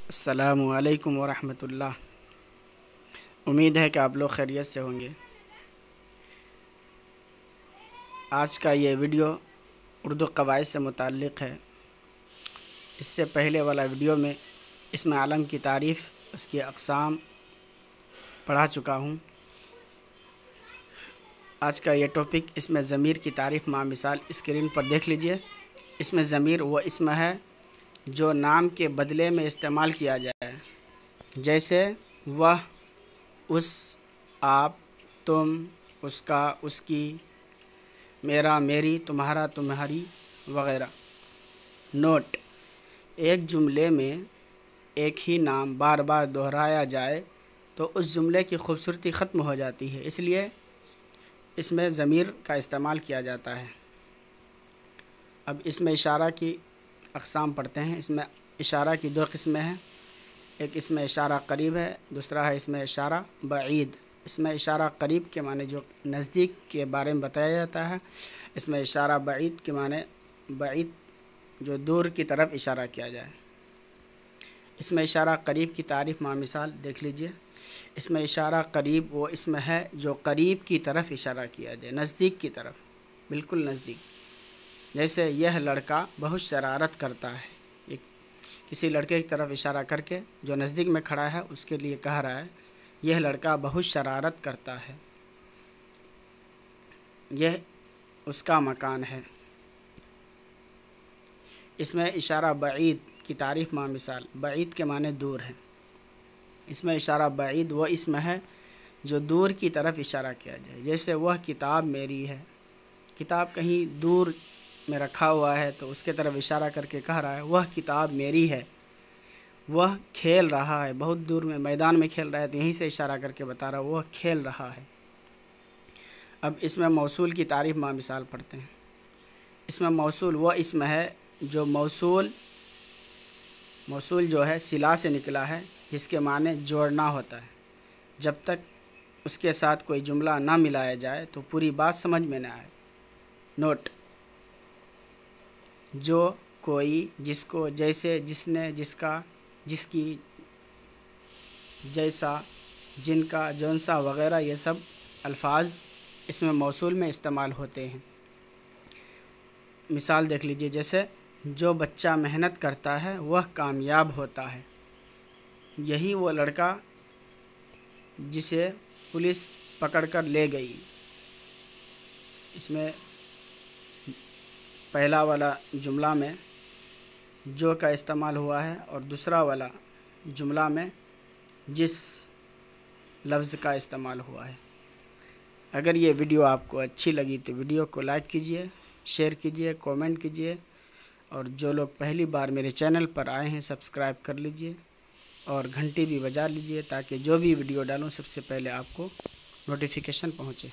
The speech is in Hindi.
अस्सलामु अलैकुम वरहमतुल्लाह। उम्मीद है कि आप लोग खैरियत से होंगे। आज का ये वीडियो उर्दू क़वाइद से मुताल्लिक़ है। इससे पहले वाला वीडियो में इसम आलम की तारीफ़, उसकी अक़साम पढ़ा चुका हूँ। आज का ये टॉपिक इसमें ज़मीर की तारीफ़ मा मिसाल स्क्रीन पर देख लीजिए। इसमें ज़मीर वो इसम है जो नाम के बदले में इस्तेमाल किया जाए, जैसे वह, उस, आप, तुम, उसका, उसकी, मेरा, मेरी, तुम्हारा, तुम्हारी वगैरह। नोट: एक जुमले में एक ही नाम बार बार दोहराया जाए तो उस जुमले की खूबसूरती ख़त्म हो जाती है, इसलिए इसमें ज़मीर का इस्तेमाल किया जाता है। अब इसमें इशारा की अक़साम पढ़ते हैं। इसमें इशारा की दो किस्में हैं। एक इसमें इशारा करीब है, दूसरा है इसमें इशारा बईद। इसमें इशारा करीब के माने जो नज़दीक के बारे में बताया जाता है। इसमें इशारा बईद के माने बईद जो दूर की तरफ इशारा किया जाए। इसमें इशारा करीब की तारीफ़ मा मिसाल देख लीजिए। इसमें इशारा करीब वो इसमें है जो करीब की तरफ इशारा किया जाए, नज़दीक की तरफ, बिल्कुल नज़दीक। जैसे यह लड़का बहुत शरारत करता है। एक किसी लड़के की तरफ इशारा करके जो नज़दीक में खड़ा है उसके लिए कह रहा है यह लड़का बहुत शरारत करता है, यह उसका मकान है। इसमें इशारा बईद की तारीफ़ मा मिसाल, बईद के माने दूर है। इसमें इशारा बईद वो इसम है जो दूर की तरफ इशारा किया जाए, जैसे वह किताब मेरी है। किताब कहीं दूर में रखा हुआ है तो उसके तरफ इशारा करके कह रहा है वह किताब मेरी है। वह खेल रहा है, बहुत दूर में मैदान में खेल रहा है तो यहीं से इशारा करके बता रहा है वह खेल रहा है। अब इसमें मौसूल की तारीफ़ मा मिसाल पढ़ते हैं। इसमें मौसूल वह इसम है जो मौसूल जो है सिला से निकला है, जिसके माने जोड़ना होता है। जब तक उसके साथ कोई जुमला ना मिलाया जाए तो पूरी बात समझ में ना आए। नोट: जो, कोई, जिसको, जैसे, जिसने, जिसका, जिसकी, जैसा, जिनका, जौनसा वगैरह ये सब अल्फाज इसमें मौसूल में इस्तेमाल होते हैं। मिसाल देख लीजिए, जैसे जो बच्चा मेहनत करता है वह कामयाब होता है। यही वो लड़का जिसे पुलिस पकड़कर ले गई। इसमें पहला वाला जुमला में जो का इस्तेमाल हुआ है और दूसरा वाला जुमला में जिस लफ्ज़ का इस्तेमाल हुआ है। अगर ये वीडियो आपको अच्छी लगी तो वीडियो को लाइक कीजिए, शेयर कीजिए, कमेंट कीजिए, और जो लोग पहली बार मेरे चैनल पर आए हैं सब्सक्राइब कर लीजिए और घंटी भी बजा लीजिए ताकि जो भी वीडियो डालूं सबसे पहले आपको नोटिफिकेशन पहुँचे।